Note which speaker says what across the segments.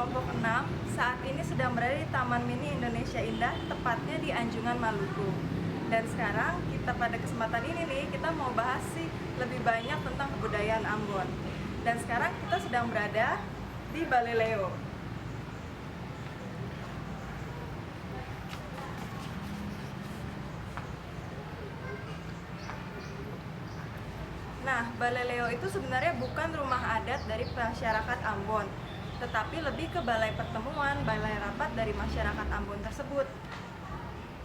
Speaker 1: kelompok 6 saat ini sedang berada di Taman Mini Indonesia Indah, tepatnya di Anjungan Maluku. Dan sekarang kita pada kesempatan ini nih, kita mau bahas sih lebih banyak tentang kebudayaan Ambon. Dan sekarang kita sedang berada di Balai Leo. Nah, Balai Leo itu sebenarnya bukan rumah adat dari masyarakat Ambon, tetapi lebih ke balai pertemuan, balai rapat dari masyarakat Ambon tersebut.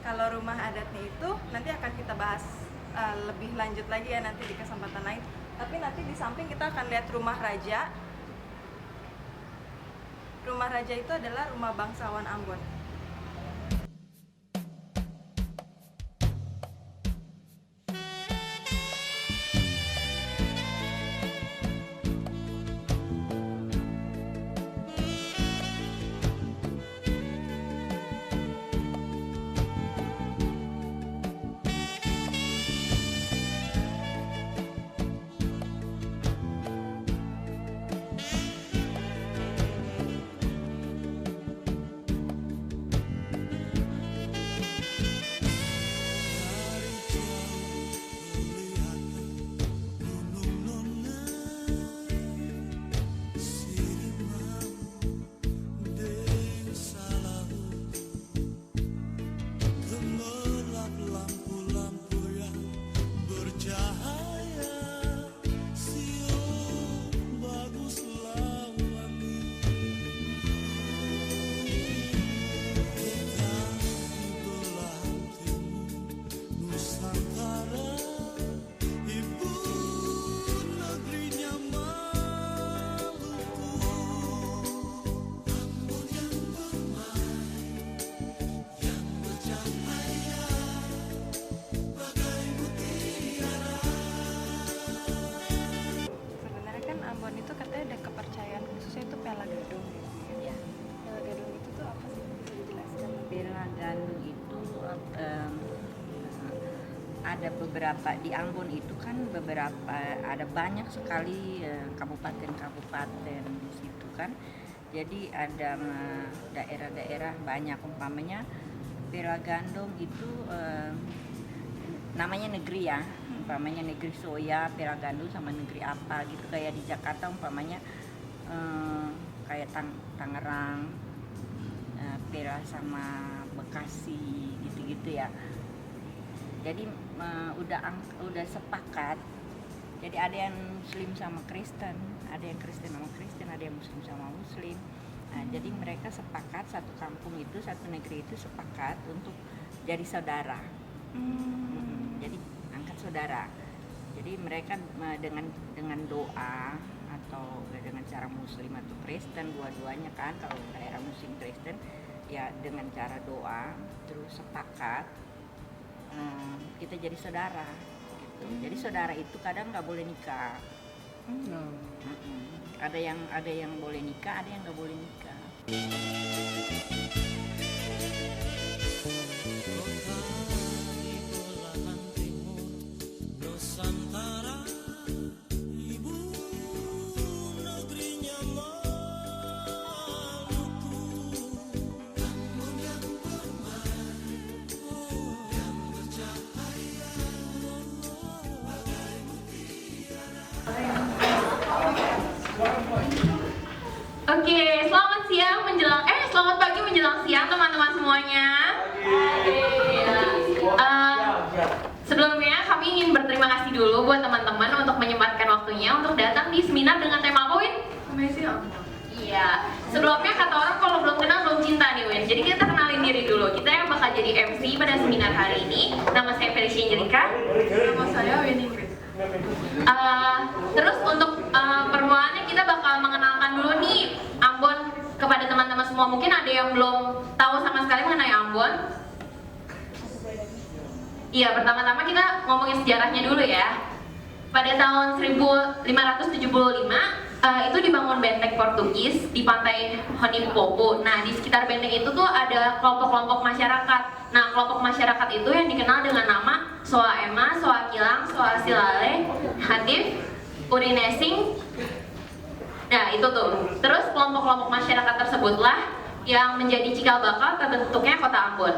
Speaker 1: Kalau rumah adatnya itu nanti akan kita bahas lebih lanjut lagi ya nanti di kesempatan lain. Tapi nanti di samping kita akan lihat rumah raja. Rumah raja itu adalah rumah bangsawan Ambon.
Speaker 2: Pelagandung itu ada beberapa di Ambon itu kan ada banyak sekali kabupaten-kabupaten di situ kan. Jadi ada daerah-daerah banyak, umpamanya Pelagandung itu namanya negeri ya, umpamanya negeri Soya, Pelagandung sama negeri apa gitu, kayak di Jakarta umpamanya kayak Tangerang, Pela sama Bekasi gitu-gitu ya. Jadi udah sepakat. Jadi ada yang Muslim sama Kristen, ada yang Kristen sama Kristen, ada yang Muslim sama Muslim. Nah, jadi mereka sepakat, satu kampung itu, satu negeri itu sepakat untuk jadi saudara. Jadi angkat saudara. Jadi mereka dengan doa atau dengan cara Muslim atau Kristen, dua-duanya kan, kalau daerah Muslim Kristen ya dengan cara doa terus sepakat kita jadi saudara gitu. Jadi saudara itu kadang nggak boleh nikah. Ada yang boleh nikah, ada yang nggak boleh nikah.
Speaker 3: Oke, selamat pagi menjelang siang teman-teman semuanya. Sebelumnya kami ingin berterima kasih dulu buat teman-teman untuk menyempatkan waktunya untuk datang di seminar dengan tema apa, Win? Iya, sebelumnya kata orang kalau belum kenal belum cinta nih, Win. Jadi kita kenalin diri dulu. Kita yang bakal jadi MC pada seminar hari ini. Nama saya Felicia Angelika.
Speaker 1: Nama saya Winnie Chris.
Speaker 3: Terus untuk permulaan kita bakal mengenalkan dulu nih Ambon kepada teman-teman semua. Mungkin ada yang belum tahu sama sekali mengenai Ambon. Iya, pertama-tama kita ngomongin sejarahnya dulu ya. Pada tahun 1575 itu dibangun benteng Portugis di pantai Honimpopo. Nah, di sekitar benteng itu tuh ada kelompok-kelompok masyarakat. Nah, kelompok masyarakat itu yang dikenal dengan nama Soa Ema, Soa Kilang, Soa Silale, Hatif, Urinesing. Nah, itu tuh. Terus kelompok-kelompok masyarakat tersebutlah yang menjadi cikal bakal terbentuknya kota Ambon.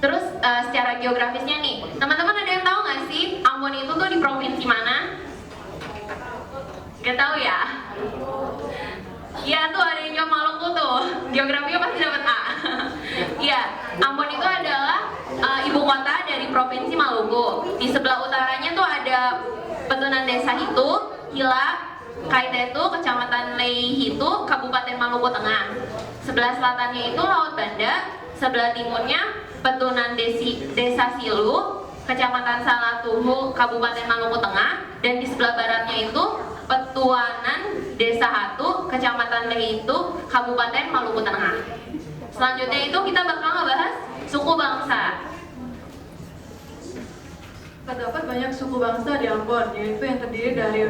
Speaker 3: Terus secara geografisnya nih, teman-teman ada yang tahu nggak sih Ambon itu tuh di provinsi mana? Gak tahu ya? Iya tuh ada yang jawab Maluku tuh, geografinya pasti dapat A. Iya, Ambon itu adalah ibu kota dari provinsi Maluku. Di sebelah utaranya tuh ada Petunan Desa Hitu, Hila, Kaitetu, Kecamatan Leihitu, Kabupaten Maluku Tengah. Sebelah selatannya itu Laut Banda, sebelah timurnya Petunan Desa Silu, Kecamatan Salatuhu, Kabupaten Maluku Tengah, dan di sebelah baratnya itu Petuanan Desa Hatu, Kecamatan Leihitu, Kabupaten Maluku Tengah. Selanjutnya itu kita bakal ngebahas suku bangsa.
Speaker 1: Terdapat banyak suku bangsa di Ambon, yaitu yang terdiri dari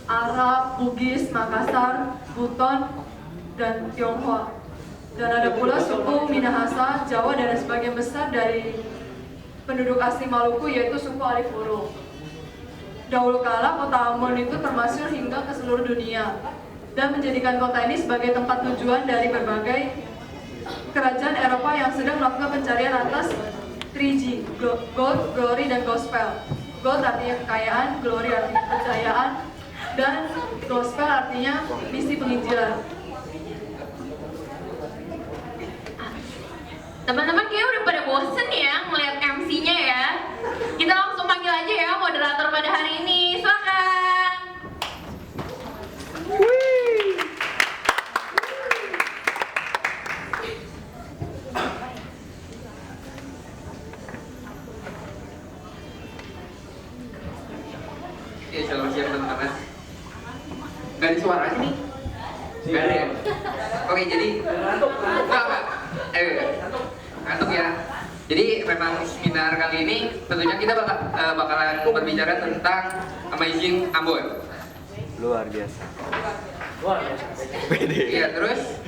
Speaker 1: Arab, Bugis, Makassar, Buton, dan Tionghoa. Dan ada pula suku Minahasa, Jawa, dan sebagian besar dari penduduk asli Maluku, yaitu suku Alifuru. Dahulu kala kota Ambon itu termasyhur hingga ke seluruh dunia dan menjadikan kota ini sebagai tempat tujuan dari berbagai kerajaan Eropa yang sedang melakukan pencarian atas 3G, Gold, Glory, dan Gospel. Gold artinya kekayaan, Glory artinya kejayaan, dan Gospel artinya misi penginjilan.
Speaker 3: Teman-teman kayaknya udah pada bosen ya melihat MC-nya ya. Kita langsung panggil aja ya moderator pada hari ini. Silakan.
Speaker 4: Ya, selamat siang teman-teman. Gak ada suaranya nih? Gak ada ya? Oke, jadi enggak. Ngantuk ya. Jadi memang seminar kali ini tentunya kita bakalan berbicara tentang Amazing Ambon.
Speaker 5: Luar biasa.
Speaker 4: Iya, terus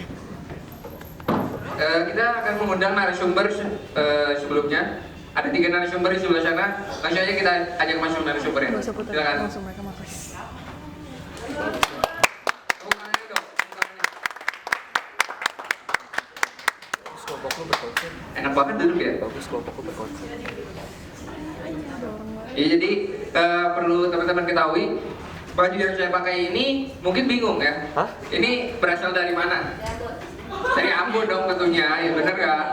Speaker 4: kita akan mengundang narasumber sebelumnya. Ada 3 narasumber di sebelah sana. Langsung aja kita ajak masuk narasumbernya. Silakan. Enak banget duduk ya.
Speaker 5: Bagus kelompokku berkonsen.
Speaker 4: Ya, jadi perlu teman-teman ketahui baju yang saya pakai ini mungkin bingung ya.
Speaker 5: Hah?
Speaker 4: Ini berasal dari mana? Dari Ambon dong tentunya, ya bener gak?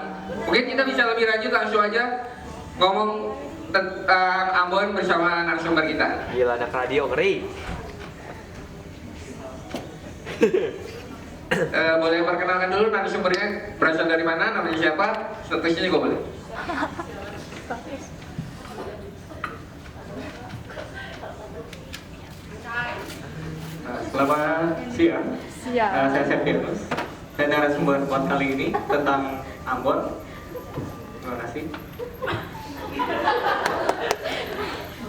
Speaker 4: Mungkin kita bisa lebih lanjut langsung aja ngomong tentang Ambon bersama narasumber kita.
Speaker 5: Gila, anak radio ngeri.
Speaker 4: Boleh perkenalkan dulu narasumbernya berasal dari mana, namanya siapa, statusnya juga boleh.
Speaker 6: Selamat siang. Saya Septimus. Saya narasumber buat kali ini tentang Ambon. Terima kasih.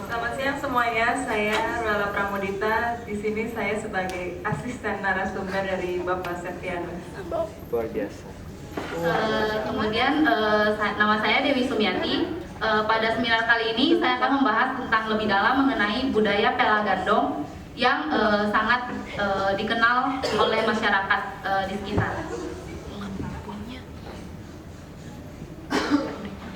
Speaker 1: Selamat siang semuanya, saya Ruela Pramudita. Di sini saya sebagai asisten narasumber dari Bapak Septianus.
Speaker 5: Luar biasa.
Speaker 3: Kemudian nama saya Dewi Sumiati. Pada seminar kali ini saya akan membahas tentang lebih dalam mengenai budaya Pelagandong yang sangat dikenal oleh masyarakat di sekitar.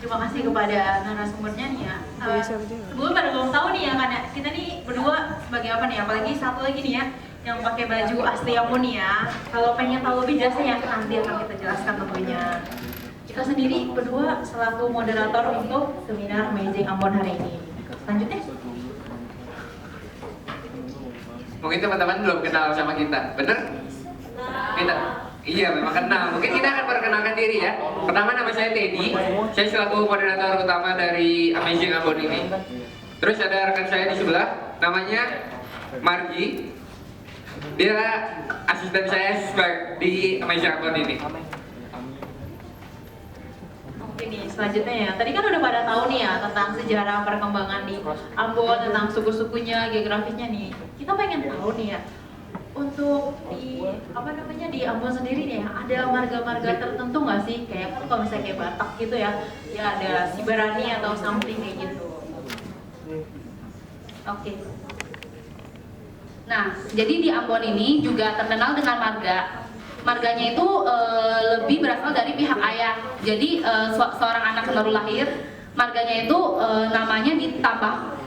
Speaker 3: Terima kasih kepada narasumbernya nih ya. Sebelum pada belum tahu nih ya, karena kita nih berdua sebagai apa nih, apalagi satu lagi nih ya yang pakai baju asli Ambon nih ya. Kalau pengen tahu lebih jelasnya ya nanti akan kita jelaskan tentunya. Kita sendiri berdua selaku moderator untuk seminar Amazing Ambon hari ini. Lanjutnya.
Speaker 4: Mungkin teman-teman belum kenal sama kita, bener? Kita, iya memang kenal. Mungkin kita akan perkenalkan diri ya. Pertama nama saya Teddy, saya selaku moderator utama dari Amazing Ambon ini. Terus ada rekan saya di sebelah, namanya Margi. Dia asisten saya di Amazing Ambon ini.
Speaker 3: Oke nih, selanjutnya ya. Tadi kan udah pada tahu nih ya tentang sejarah perkembangan di Ambon, tentang suku-sukunya, geografisnya nih. Kita pengen tahu nih ya, untuk di di Ambon sendiri nih ya, ada marga-marga tertentu nggak sih? Kayak kan kalau misalnya kayak Batak gitu ya, ya ada Siberani atau something kayak gitu. Oke. Nah, jadi di Ambon ini juga terkenal dengan marga. Marganya itu lebih berasal dari pihak ayah. Jadi seorang anak yang baru lahir, marganya itu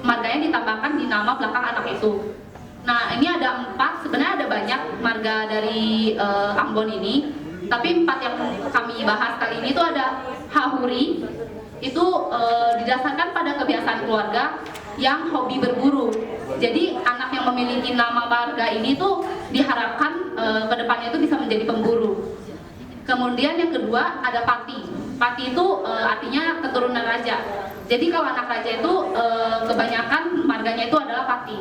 Speaker 3: marganya ditambahkan di nama belakang anak itu. Nah, ini ada 4, sebenarnya ada banyak marga dari Ambon ini, tapi 4 yang kami bahas kali ini itu ada Hahuri, itu didasarkan pada kebiasaan keluarga yang hobi berburu. Jadi anak yang memiliki nama marga ini tuh diharapkan kedepannya itu bisa menjadi pemburu. Kemudian yang kedua ada Pati. Pati itu artinya keturunan raja. Jadi kalau anak raja itu kebanyakan marganya itu adalah Pati.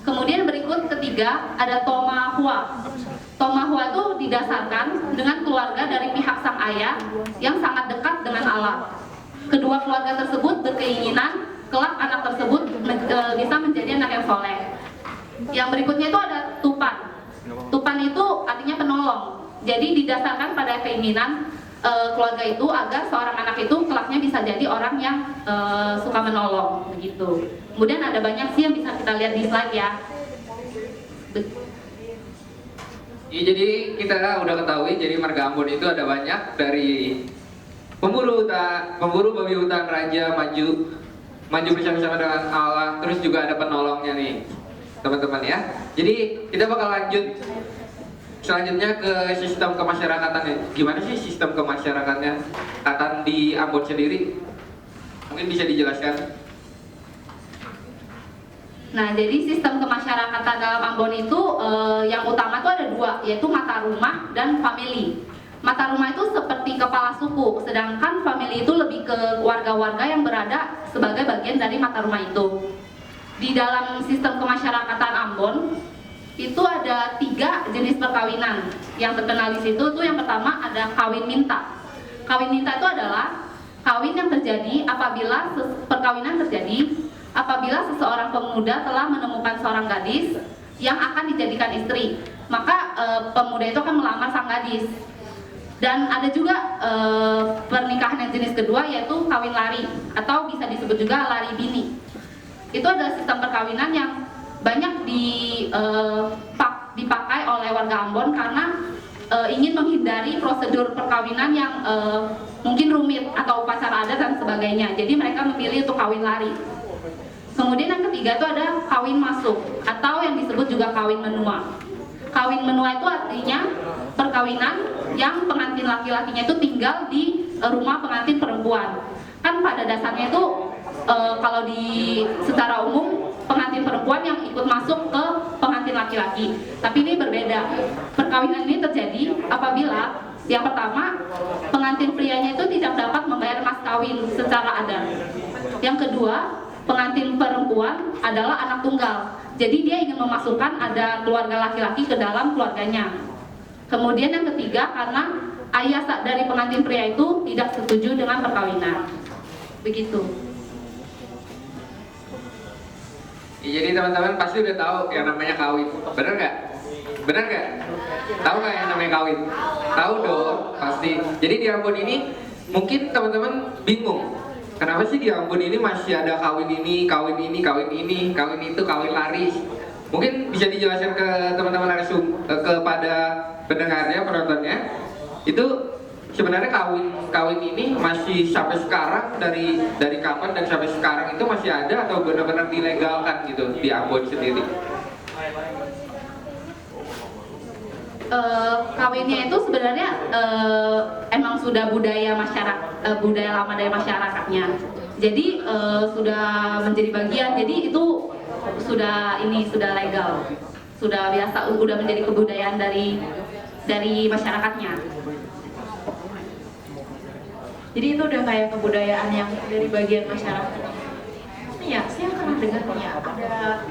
Speaker 3: Kemudian berikut ketiga ada Tomahua. Tomahua itu didasarkan dengan keluarga dari pihak sang ayah yang sangat dekat dengan alam. Kedua keluarga tersebut berkeinginan kelak anak tersebut bisa menjadi anak yang soleh. Yang berikutnya itu ada Tupan. Tupan itu artinya penolong. Jadi didasarkan pada keinginan keluarga itu agar seorang anak itu kelaknya bisa jadi orang yang suka menolong, begitu. Kemudian ada banyak sih yang bisa kita lihat di slide ya.
Speaker 4: Iya, jadi kita udah ketahui, jadi marga Ambon itu ada banyak, dari pemburu babi hutan, raja, maju bersama-sama dengan Allah, terus juga ada penolongnya nih teman-teman ya. Jadi kita bakal lanjut selanjutnya ke sistem kemasyarakatannya. Gimana sih sistem kemasyarakatannya di Ambon sendiri? Mungkin bisa dijelaskan.
Speaker 3: Nah, jadi sistem kemasyarakatan dalam Ambon itu yang utama itu ada 2, yaitu mata rumah dan famili. Mata rumah itu seperti kepala suku, sedangkan famili itu lebih ke warga-warga yang berada sebagai bagian dari mata rumah itu. Di dalam sistem kemasyarakatan Ambon itu ada 3 jenis perkawinan yang terkenal di situ. Tuh yang pertama ada kawin minta. Kawin minta itu adalah kawin yang terjadi apabila perkawinan terjadi apabila seseorang pemuda telah menemukan seorang gadis yang akan dijadikan istri, maka pemuda itu akan melamar sang gadis. Dan ada juga pernikahan yang jenis kedua, yaitu kawin lari atau bisa disebut juga lari bini. Itu adalah sistem perkawinan yang banyak dipakai oleh warga Ambon karena ingin menghindari prosedur perkawinan yang mungkin rumit atau upacara adat dan sebagainya. Jadi mereka memilih untuk kawin lari. Kemudian yang ketiga itu ada kawin masuk atau yang disebut juga kawin menua. Kawin menua itu artinya perkawinan yang pengantin laki-lakinya itu tinggal di rumah pengantin perempuan. Kan pada dasarnya itu kalau secara umum pengantin perempuan yang ikut masuk ke pengantin laki-laki. Tapi ini berbeda. Perkawinan ini terjadi apabila yang pertama pengantin prianya itu tidak dapat membayar mas kawin secara adat. Yang kedua, pengantin perempuan adalah anak tunggal. Jadi dia ingin memasukkan ada keluarga laki-laki ke dalam keluarganya. Kemudian yang ketiga, karena ayah dari pengantin pria itu tidak setuju dengan perkawinan. Begitu.
Speaker 4: Ya, jadi teman-teman pasti udah tahu yang namanya kawin, bener nggak? Bener nggak? Tahu nggak yang namanya kawin? Tahu dong, pasti. Jadi di Ambon ini mungkin teman-teman bingung. Kenapa sih di Ambon ini masih ada kawin ini, kawin ini, kawin ini, kawin itu, kawin laris? Mungkin bisa dijelaskan ke teman-teman kepada pendengarnya, penontonnya. Itu sebenarnya kawin ini masih sampai sekarang dari kapan dan sampai sekarang itu masih ada atau benar-benar dilegalkan gitu di Ambon sendiri?
Speaker 3: Kawinnya itu sebenarnya emang sudah budaya budaya lama dari masyarakatnya. Jadi sudah menjadi bagian. Jadi itu sudah legal, sudah biasa, sudah menjadi kebudayaan dari masyarakatnya.
Speaker 1: Jadi itu udah kayak kebudayaan yang dari bagian masyarakat. Iya, saya pernah dengar ya ada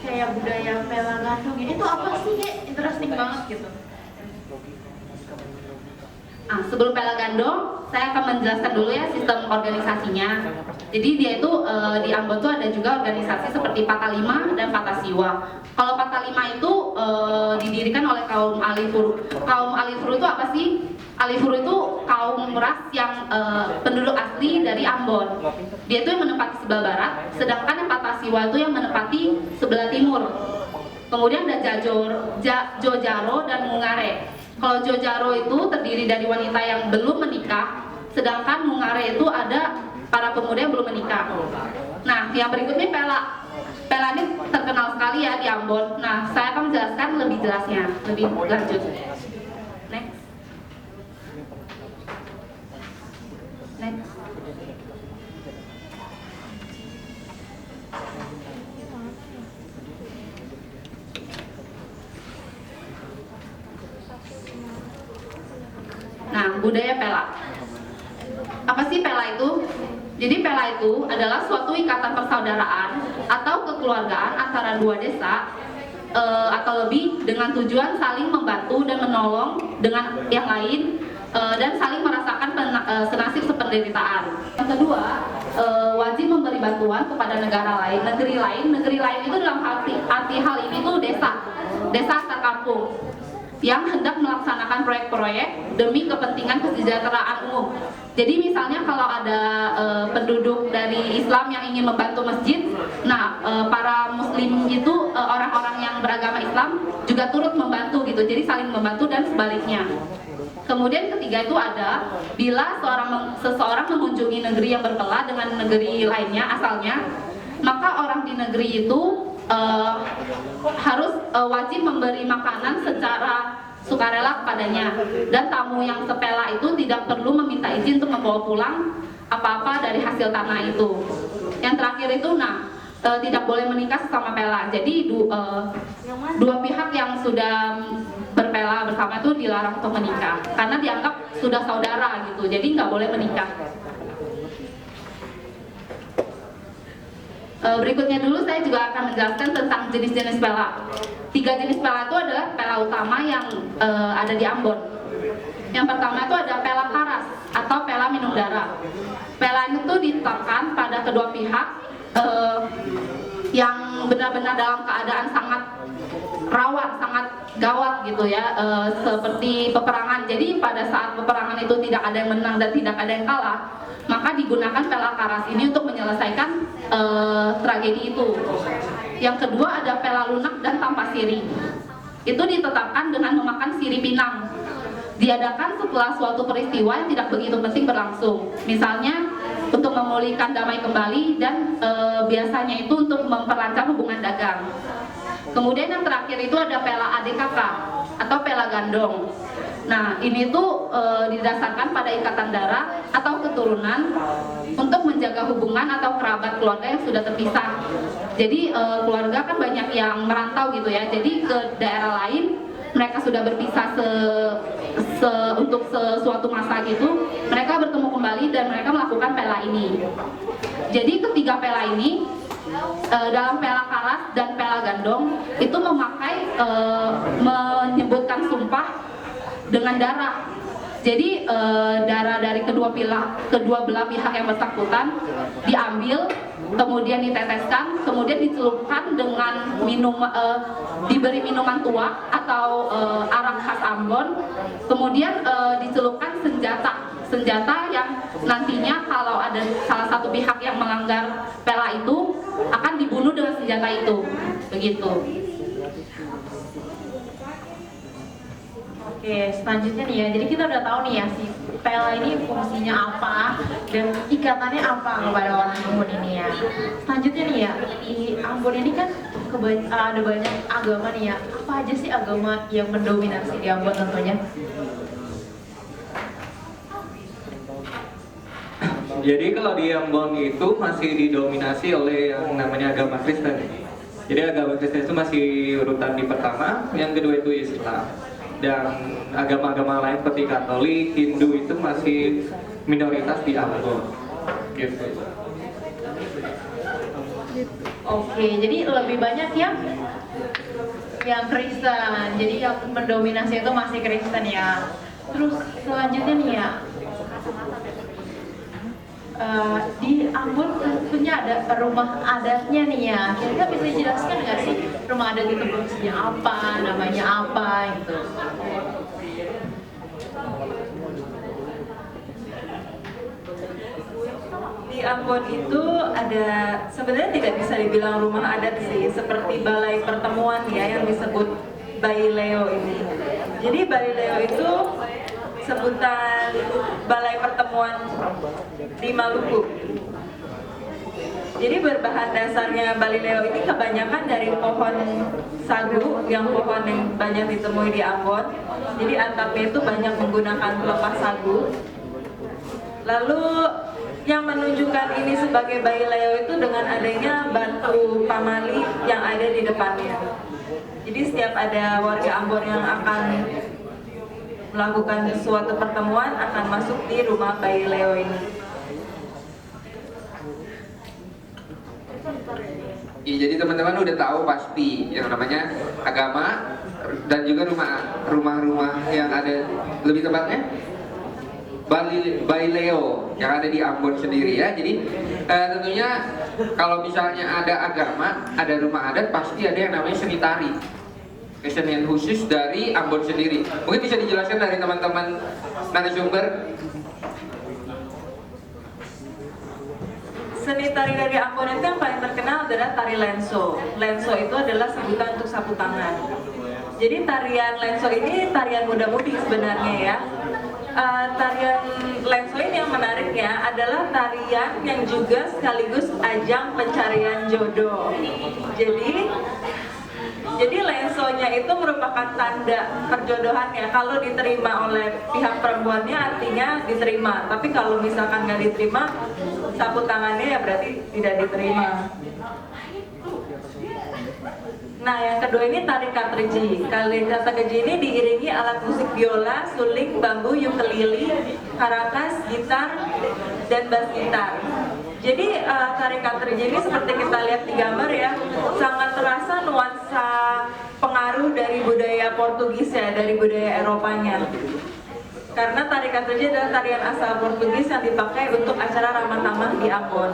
Speaker 1: kayak budaya pela gandong ya. Itu apa sih? Kayak interesting banget gitu.
Speaker 3: Sebelum pela gandong, saya akan menjelaskan dulu ya sistem organisasinya. Jadi dia itu di Ambon tuh ada juga organisasi seperti Patalima dan Patasiwa. Kalau Patalima itu didirikan oleh kaum Alifur. Kaum Alifur itu apa sih? Alifuru itu kaum ras yang penduduk asli dari Ambon. Dia itu yang menempati sebelah barat, sedangkan yang Patasiwa itu yang menempati sebelah timur. Kemudian ada Jojaro dan Mungare. Kalau Jojaro itu terdiri dari wanita yang belum menikah, sedangkan Mungare itu ada para pemuda yang belum menikah. Nah, yang berikutnya Pela. Pela ini terkenal sekali ya di Ambon. Nah, saya akan menjelaskan lebih jelasnya, lebih lanjut. Next. Next. Nah, budaya Pela. Apa sih Pela itu? Jadi Pela itu adalah suatu ikatan persaudaraan atau kekeluargaan antara dua desa atau lebih dengan tujuan saling membantu dan menolong dengan yang lain dan saling merasakan senasib sependeritaan. Yang kedua, wajib memberi bantuan kepada negara lain, negeri lain. Negeri lain itu dalam arti hal ini tuh desa antar kampung yang hendak melaksanakan proyek-proyek demi kepentingan kesejahteraan umum. Jadi misalnya kalau ada penduduk dari Islam yang ingin membantu masjid, nah para Muslim itu orang-orang yang beragama Islam juga turut membantu gitu. Jadi saling membantu dan sebaliknya. Kemudian ketiga itu ada bila seseorang mengunjungi negeri yang berbelah dengan negeri lainnya asalnya, maka orang di negeri itu harus wajib memberi makanan secara sukarela kepadanya, dan tamu yang sepela itu tidak perlu meminta izin untuk membawa pulang apa-apa dari hasil tanah itu. Yang terakhir itu tidak boleh menikah sesama pela. Jadi dua pihak yang sudah berpela bersama itu dilarang untuk menikah karena dianggap sudah saudara gitu, jadi nggak boleh menikah. Berikutnya dulu saya juga akan menjelaskan tentang jenis-jenis pela. 3 jenis pela itu adalah pela utama yang ada di Ambon. Yang pertama itu ada pela karas atau pela minum darah. Pela itu ditetapkan pada kedua pihak yang benar-benar dalam keadaan sangat rawan, sangat gawat gitu ya, seperti peperangan. Jadi pada saat peperangan itu tidak ada yang menang dan tidak ada yang kalah, maka digunakan pela karas ini untuk menyelesaikan tragedi itu. Yang kedua ada pela lunak dan tanpa siri. Itu ditetapkan dengan memakan siri pinang. Diadakan setelah suatu peristiwa yang tidak begitu penting berlangsung. Misalnya untuk memulihkan damai kembali dan biasanya itu untuk memperlancar hubungan dagang. Kemudian yang terakhir itu ada pela ADKK atau pela gandong. Nah, ini tuh didasarkan pada ikatan darah atau keturunan untuk menjaga hubungan atau kerabat keluarga yang sudah terpisah. Jadi keluarga kan banyak yang merantau gitu ya. Jadi ke daerah lain mereka sudah berpisah untuk sesuatu masa gitu, mereka bertemu kembali dan mereka melakukan pela ini. Jadi ketiga pela ini dalam pela karas dan pela gandong itu menyebutkan sumpah dengan darah. Jadi darah dari kedua belah pihak yang bersangkutan diambil, kemudian diteteskan, kemudian dicelupkan dengan diberi minuman tua atau arak khas Ambon, kemudian dicelupkan senjata yang nantinya kalau ada salah satu pihak yang melanggar pela itu akan dibunuh dengan senjata itu, begitu.
Speaker 7: Oke, selanjutnya nih ya, jadi kita udah tahu nih ya si pela ini fungsinya apa dan ikatannya apa kepada orang Ambon ini ya. Selanjutnya nih ya, di Ambon ini kan ada banyak agama nih ya. Apa aja sih agama yang mendominasi di Ambon tentunya?
Speaker 6: Jadi kalau di Ambon itu masih didominasi oleh yang namanya agama Kristen. Jadi agama Kristen itu masih urutan di pertama, yang kedua itu Islam. Dan agama-agama lain seperti Katolik, Hindu itu masih minoritas di Ambon. Gitu.
Speaker 7: Oke, jadi lebih banyak yang Kristen. Jadi yang mendominasi itu masih Kristen ya. Terus selanjutnya nih ya, di Ambon tentunya ada rumah adatnya nih ya. Kira-kira bisa dijelaskan nggak sih rumah adat itu fungsinya apa, namanya apa gitu?
Speaker 1: Di Ambon itu ada, sebenarnya tidak bisa dibilang rumah adat sih, seperti balai pertemuan ya yang disebut Baileo ini. Jadi Baileo itu sebutan balai pertemuan di Maluku. Jadi berbahan dasarnya Baileo ini kebanyakan dari pohon sagu, yang pohon yang banyak ditemui di Ambon. Jadi atapnya itu banyak menggunakan pelepah sagu. Lalu yang menunjukkan ini sebagai Baileo itu dengan adanya batu pamali yang ada di depannya. Jadi setiap ada warga Ambon yang akan melakukan suatu pertemuan akan masuk di rumah Baileo ini.
Speaker 4: Iya, jadi teman-teman udah tahu pasti yang namanya agama dan juga rumah-rumah yang ada, lebih tepatnya Baileo yang ada di Ambon sendiri ya. Jadi tentunya kalau misalnya ada agama, ada rumah adat, pasti ada yang namanya seni tari, kesenian khusus dari Ambon sendiri. Mungkin bisa dijelaskan dari teman-teman narasumber.
Speaker 1: Seni tari dari Ambon itu yang paling terkenal adalah tari lenso. Lenso itu adalah sebutan untuk sapu tangan. Jadi tarian lenso ini tarian muda-mudi sebenarnya ya. Tarian lenso ini yang menariknya adalah tarian yang juga sekaligus ajang pencarian jodoh. Jadi lensonya itu merupakan tanda perjodohan ya. Kalau diterima oleh pihak perempuannya artinya diterima. Tapi kalau misalkan nggak diterima, sapu tangannya ya berarti tidak diterima. Nah, yang kedua ini tari katriji. Tari katriji ini diiringi alat musik biola, suling, bambu, ukulele, karakas, gitar, dan bass gitar. Jadi tari katriji ini seperti kita lihat di gambar ya, sangat terasa nuansa pengaruh dari budaya Portugis ya, dari budaya Eropanya. Karena tari katriji adalah tarian asal Portugis yang dipakai untuk acara ramah tamah di Ambon.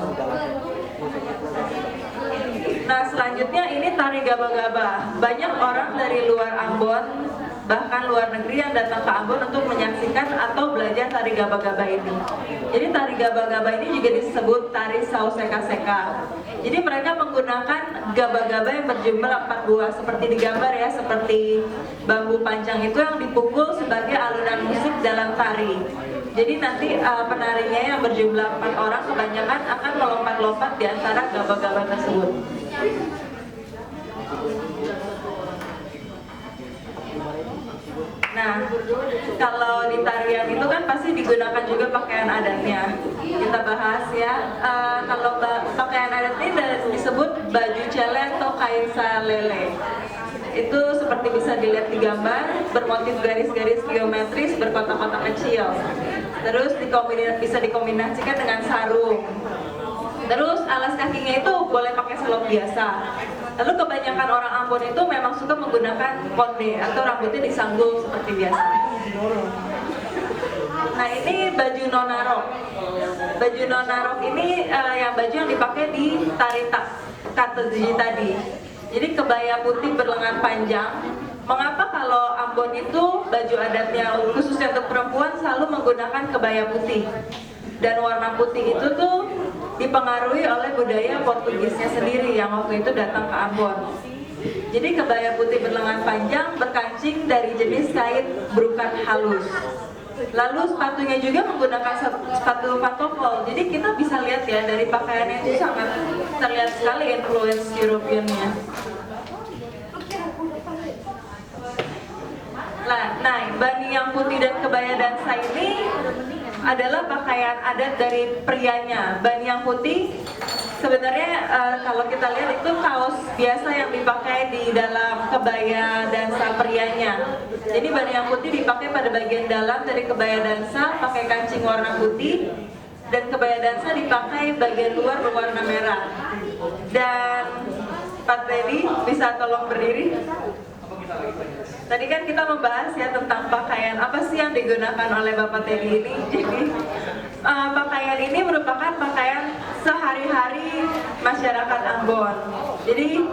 Speaker 1: Nah, selanjutnya ini tari gaba-gaba. Banyak orang dari luar Ambon, bahkan luar negeri yang datang ke Ambon untuk menyaksikan atau belajar tari gaba-gaba ini. Jadi tari gaba-gaba ini juga disebut tari sauseka-seka. Jadi mereka menggunakan gaba-gaba yang berjumlah 4 buah seperti di gambar ya, seperti bambu panjang itu yang dipukul sebagai alunan musik dalam tari. Jadi nanti penarinya yang berjumlah 4 orang kebanyakan akan melompat-lompat di antara gaba-gaba tersebut. Nah, kalau di tarian itu kan pasti digunakan juga pakaian adatnya. Kita bahas ya, kalau pakaian adat ini disebut baju cele atau kain salele. Itu seperti bisa dilihat di gambar, bermotif garis-garis geometris berkotak-kotak kecil. Terus bisa dikombinasikan dengan sarung. Terus alas kakinya itu boleh pakai selop biasa. Lalu kebanyakan orang Ambon itu memang suka menggunakan konde atau rambutnya disanggul seperti biasa. Nah, ini baju nonarok. Baju nonarok ini yang baju yang dipakai di tari katriji tadi. Jadi kebaya putih berlengan panjang. Mengapa kalau Ambon itu baju adatnya khususnya untuk perempuan selalu menggunakan kebaya putih? Dan warna putih itu tuh dipengaruhi oleh budaya Portugisnya sendiri yang waktu itu datang ke Ambon. Jadi kebaya putih berlengan panjang berkancing dari jenis kain brokat halus. Lalu sepatunya juga menggunakan sepatu pantofel. Jadi kita bisa lihat ya dari pakaiannya itu sangat terlihat sekali influence European-nya. Nah, bani yang putih dan kebaya dansa ini adalah pakaian adat dari prianya. Bani yang putih sebenarnya kalau kita lihat itu kaos biasa yang dipakai di dalam kebaya dansa prianya. Jadi bani yang putih dipakai pada bagian dalam dari kebaya dansa, pakai kancing warna putih, dan kebaya dansa dipakai bagian luar berwarna merah. Dan Pak Teddy bisa tolong berdiri? Tadi kan kita membahas ya tentang pakaian apa sih yang digunakan oleh Bapak Teddy ini. Jadi pakaian ini merupakan pakaian sehari-hari masyarakat Ambon. Jadi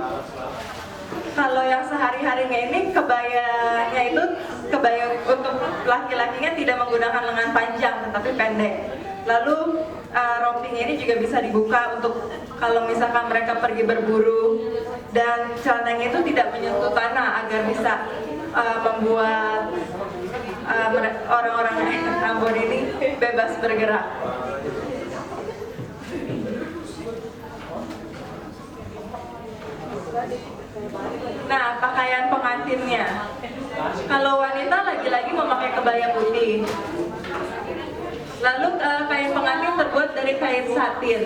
Speaker 1: kalau yang sehari-harinya ini kebayanya itu kebaya untuk laki-lakinya tidak menggunakan lengan panjang tetapi pendek. Lalu romping ini juga bisa dibuka untuk kalau misalkan mereka pergi berburu, dan celananya itu tidak menyentuh tanah agar bisa membuat orang-orang Ambon ini bebas bergerak. Nah, pakaian pengantinnya. Kalau wanita lagi-lagi memakai kebaya putih. Lalu kain pengantin terbuat dari kain satin.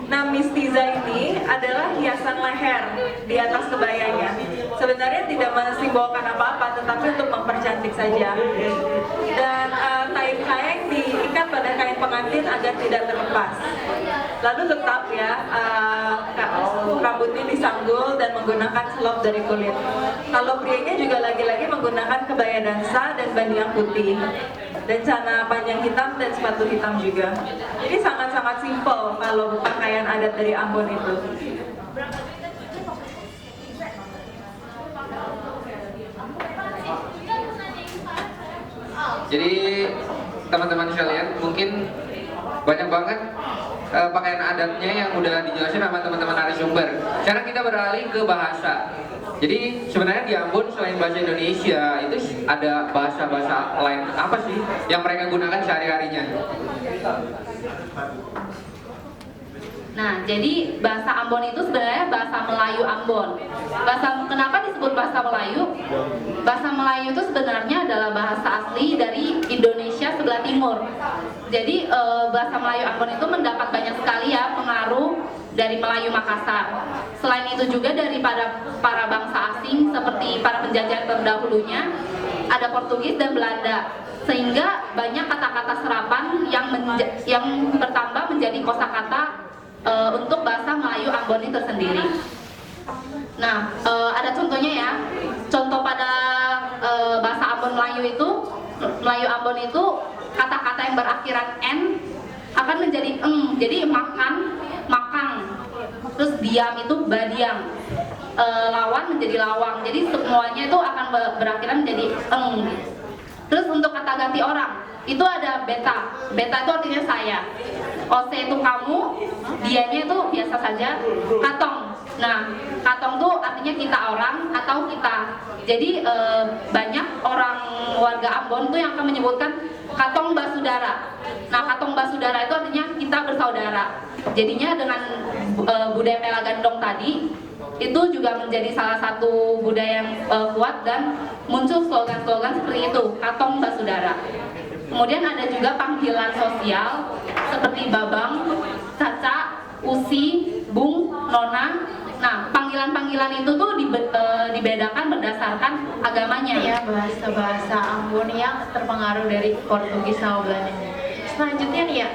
Speaker 1: Nah, mistiza ini adalah hiasan leher di atas kebayanya. Sebenarnya tidak mensimbolkan apa-apa, tetapi untuk mempercantik saja. Dan kain-kain diikat pada kain pengantin agar tidak terlepas. Lalu tetap ya, rambutnya disanggul dan menggunakan selop dari kulit. Kalau prianya juga lagi-lagi menggunakan kebaya dansa dan bandiang putih, dan celana panjang hitam dan sepatu hitam juga. Jadi sangat-sangat simpel kalau pakaian adat dari Ambon itu.
Speaker 4: Jadi teman-teman sekalian, mungkin banyak banget pakaian adatnya yang udah dijelasin sama teman-teman narasumber. Sekarang kita beralih ke bahasa. Jadi sebenarnya di Ambon selain bahasa Indonesia itu ada bahasa-bahasa lain apa sih yang mereka gunakan sehari-harinya?
Speaker 3: Nah, jadi bahasa Ambon itu sebenarnya bahasa Melayu Ambon. Kenapa disebut bahasa Melayu? Bahasa Melayu itu sebenarnya adalah bahasa asli dari Indonesia sebelah timur. Jadi bahasa Melayu Ambon itu mendapat banyak sekali ya pengaruh dari Melayu Makassar. Selain itu juga dari para bangsa asing seperti para penjajah terdahulunya, ada Portugis dan Belanda. Sehingga banyak kata-kata serapan yang bertambah menjadi kosakata untuk bahasa Melayu Ambon itu tersendiri. Nah, ada contohnya ya. Contoh pada bahasa Ambon Melayu Ambon itu kata-kata yang berakhiran n akan menjadi eng. Jadi makan, makang. Terus diam itu badiang. Lawan menjadi lawang. Jadi semuanya itu akan berakhiran menjadi eng. Terus untuk kata ganti orang itu ada beta. Beta itu artinya saya. Ose itu kamu, dianya itu biasa saja. Katong. Nah, katong itu artinya kita orang atau kita. Jadi banyak orang warga Ambon tuh yang akan menyebutkan katong basudara. Nah, katong basudara itu artinya kita bersaudara. Jadinya dengan budaya Pelagandong tadi itu juga menjadi salah satu budaya yang kuat dan muncul slogan-slogan seperti itu, katong basudara. Kemudian ada juga panggilan sosial seperti babang, caca, usi, bung, nona. Nah, panggilan-panggilan itu tuh dibedakan berdasarkan agamanya.
Speaker 7: Ya, bahasa-bahasa Ambon yang terpengaruh dari Portugis sama Belanda. Selanjutnya nih ya,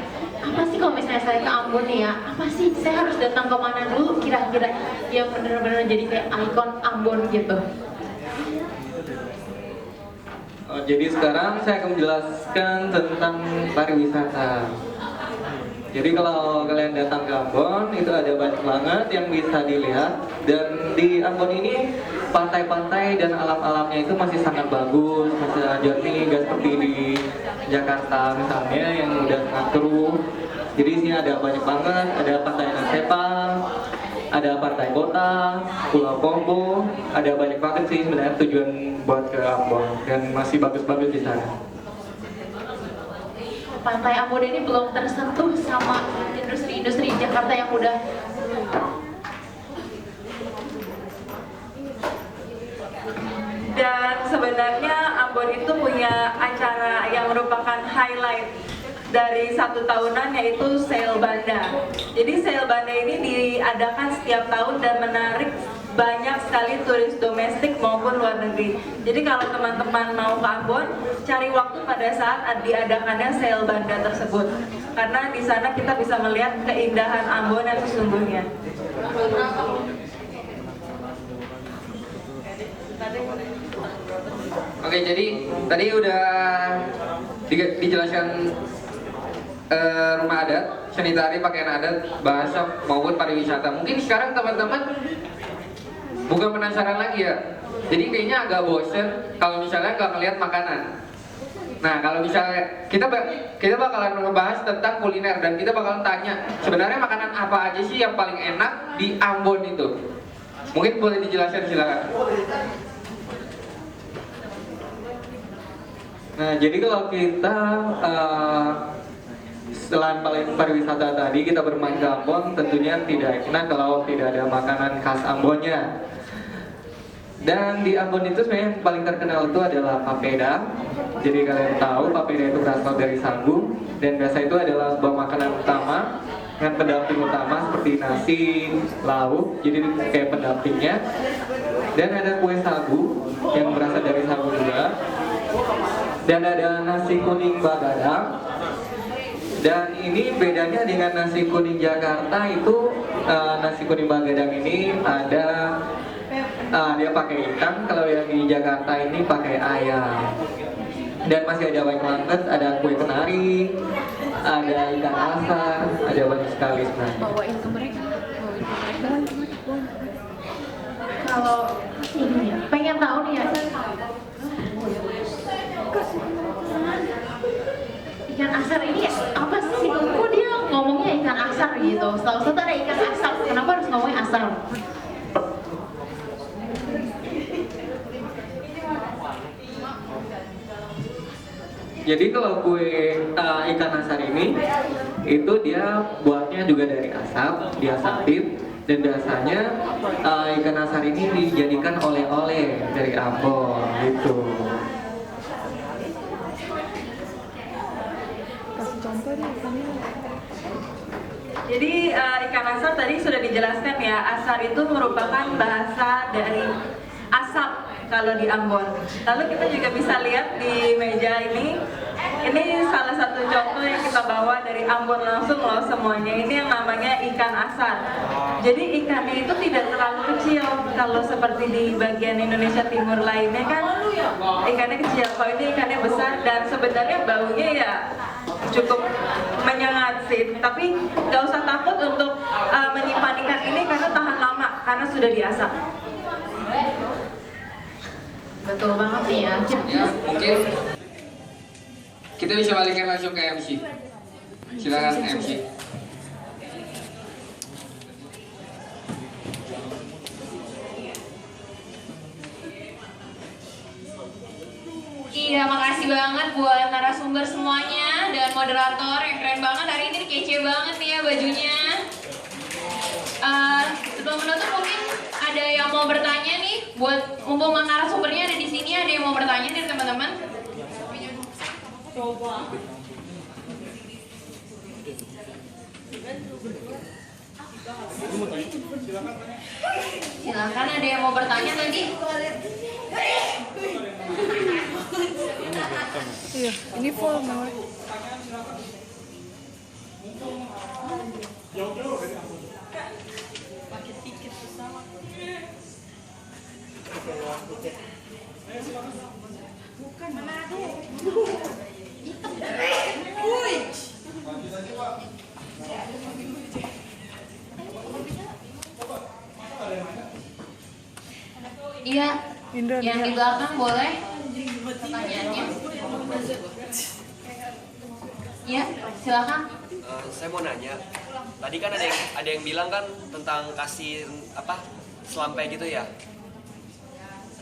Speaker 7: apa sih kalau misalnya saya ke Ambon nih ya, apa sih saya harus datang ke mana dulu kira-kira yang benar-benar jadi kayak ikon Ambon gitu?
Speaker 6: Jadi sekarang saya akan menjelaskan tentang pariwisata. Jadi kalau kalian datang ke Ambon itu ada banyak banget yang bisa dilihat, dan di Ambon ini pantai-pantai dan alam-alamnya itu masih sangat bagus, masih jernih, gak seperti di Jakarta misalnya yang udah sangat keruh. Jadi di sini ada banyak banget, ada pantai Nasepang, ada pantai Kota, Pulau Kombo, ada banyak banget sih sebenarnya tujuan buat ke Ambon dan masih bagus-bagus di sana.
Speaker 7: Pantai Ambon ini belum tersentuh sama industri-industri Jakarta yang udah
Speaker 1: Dan sebenarnya Ambon itu punya acara yang merupakan highlight dari satu tahunan, yaitu Sail Banda. Jadi Sail Banda ini diadakan setiap tahun dan menarik banyak sekali turis domestik maupun luar negeri. Jadi kalau teman-teman mau ke Ambon, cari waktu pada saat diadakannya Sail Banda tersebut, karena di sana kita bisa melihat keindahan Ambon yang sesungguhnya.
Speaker 4: Oke, jadi tadi udah dijelaskan rumah adat, seni tari, pakaian adat, bahasa maupun pariwisata. Mungkin sekarang teman-teman bukan penasaran lagi ya. Jadi kayaknya agak bosen kalau misalnya nggak ngeliat makanan. Nah, kalau misalnya kita bakalan ngebahas tentang kuliner dan kita bakalan tanya sebenarnya makanan apa aja sih yang paling enak di Ambon itu. Mungkin boleh dijelaskan, silakan.
Speaker 6: Nah, jadi kalau kita selain pariwisata tadi kita bermain ke Ambon, tentunya tidak enak kalau tidak ada makanan khas Ambonnya. Dan di Ambon itu sebenarnya yang paling terkenal itu adalah papeda. Jadi kalian tahu papeda itu berasal dari sagu dan biasa itu adalah sebuah makanan utama dengan pendamping utama seperti nasi, lauk, jadi kayak pendampingnya. Dan ada kue sagu yang berasal dari sagu juga. Dan ada nasi kuning Bagadang. Dan ini bedanya dengan nasi kuning Jakarta itu nasi kuning Bagadang ini ada dia pakai ikan, kalau yang di Jakarta ini pakai ayam. Dan masih ada wayang langket, ada kue kenari, ada ikan asar, ada banyak sekali sebenarnya.
Speaker 7: Bawain ke mereka. Kalau ini ya, pengen tahu nih ya. Ikan asar ini apa sih? Kok dia ngomongnya ikan asar gitu? Setahu saya ada ikan asar. Kenapa harus ngomongin asar?
Speaker 6: Jadi kalau kue ikan asar ini itu dia buatnya juga dari asap, diasapin, dan biasanya ikan asar ini dijadikan oleh-oleh dari Ambon gitu.
Speaker 1: Jadi ikan asar tadi sudah dijelaskan ya, asar itu merupakan bahasa dari asap kalau di Ambon. Lalu kita juga bisa lihat di meja ini salah satu contoh yang kita bawa dari Ambon langsung loh semuanya. Ini yang namanya ikan asar. Jadi ikannya itu tidak terlalu kecil. Kalau seperti di bagian Indonesia Timur lainnya kan ikannya kecil. Kalau ini ikannya besar dan sebenarnya baunya ya cukup menyengat sih. Tapi nggak usah takut untuk menyimpan ikan ini karena tahan lama karena sudah diasap.
Speaker 7: Betul banget nih ya.
Speaker 4: Ya, mungkin kita bisa balikan langsung ke MC. Silakan MC.
Speaker 3: Iya, makasih banget buat narasumber semuanya dan moderator yang keren banget hari ini, kece banget nih ya bajunya. Sebelum menutup mungkin ada yang mau bertanya nih, buat mumpung narasumbernya ada di sini, ada yang mau bertanya dari teman-teman? Silakan, ada yang mau bertanya tadi?
Speaker 1: Iya, ini full banget.
Speaker 3: Iya, yang di belakang boleh pertanyaannya. Iya, silakan.
Speaker 8: Saya mau nanya, tadi kan ada yang bilang kan tentang kasih selampai gitu ya.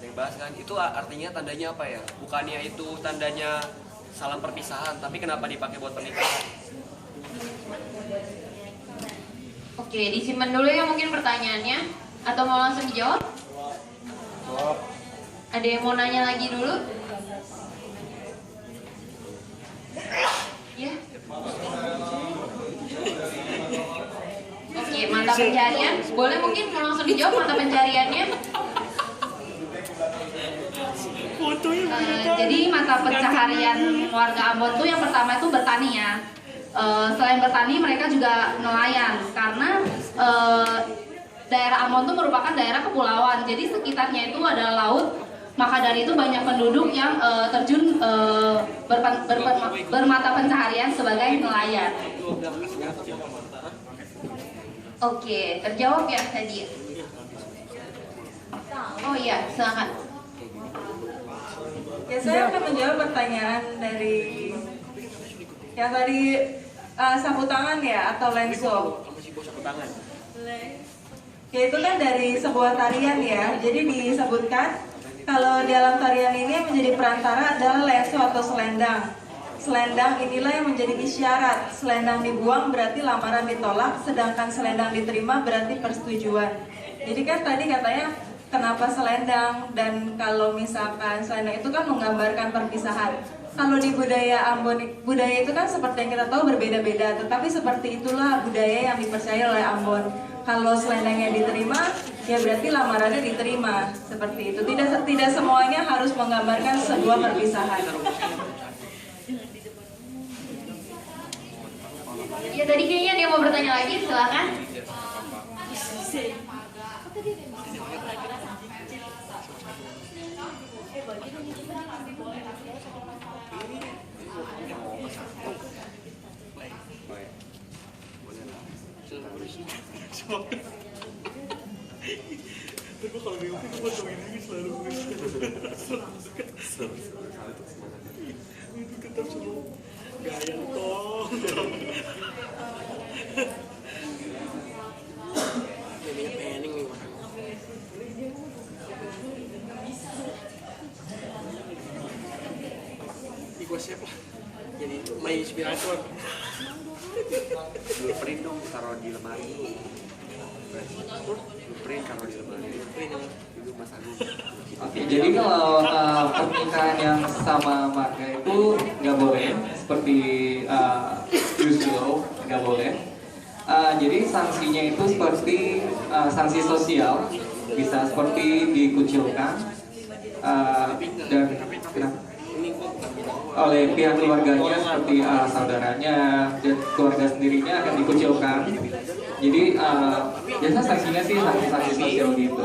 Speaker 8: Ada yang bahas kan, itu artinya tandanya apa ya? Bukannya itu tandanya salam perpisahan, tapi kenapa dipakai buat pernikahan?
Speaker 3: Oke, disimpan dulu ya mungkin pertanyaannya, atau mau langsung dijawab? Ada yang mau nanya lagi dulu? Ya. Oke, mata pencarian. Boleh mungkin mau langsung dijawab mata pencariannya? Jadi mata pencaharian warga Ambon tuh yang pertama itu bertani ya. Selain bertani mereka juga nelayan karena daerah Ambon tuh merupakan daerah kepulauan. Jadi sekitarnya itu ada laut. Maka dari itu banyak penduduk yang terjun bermata pencaharian sebagai nelayan. Oke, terjawab ya tadi. Oh iya, silakan.
Speaker 1: Ya, saya akan menjawab pertanyaan dari yang tadi sapu tangan ya atau lenso. Ya itu kan dari sebuah tarian ya. Jadi disebutkan kalau dalam tarian ini yang menjadi perantara adalah lenso atau selendang. Selendang inilah yang menjadi isyarat. Selendang dibuang berarti lamaran ditolak, sedangkan selendang diterima berarti persetujuan. Jadi kan tadi katanya kenapa selendang, dan kalau misalkan selendang itu kan menggambarkan perpisahan. Kalau di budaya Ambon, budaya itu kan seperti yang kita tahu berbeda-beda, tetapi seperti itulah budaya yang dipercaya oleh Ambon. Kalau selendangnya diterima, ya berarti lamarannya diterima, seperti itu. Tidak semuanya harus menggambarkan sebuah perpisahan.
Speaker 3: Ya tadi kayaknya ada yang mau bertanya lagi, silakan.
Speaker 9: Jadi main inspirator.
Speaker 8: Blueprint dong, taruh di lemari dulu. Blueprint taruh di lemari dulu, Mas Agung.
Speaker 6: Oke, jadi kalau pernikahan yang sama marga itu nggak boleh, seperti usual nggak boleh. Jadi sanksinya itu seperti sanksi sosial, bisa seperti dikucilkan dan oleh pihak keluarganya seperti saudaranya dan keluarga sendirinya akan dikucilkan. Jadi biasa sanksinya sih sanksi sosial gitu.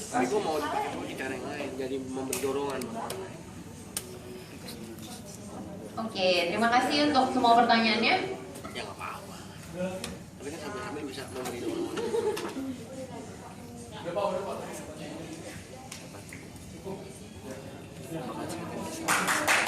Speaker 9: Tapi gue mau di cara yang lain, jadi memberi dorongan.
Speaker 3: Oke, terima kasih untuk semua pertanyaannya.
Speaker 9: Ya nggak apa-apa. Tapi kan sambil-sambil bisa memberi dorongan.
Speaker 8: Terima kasih.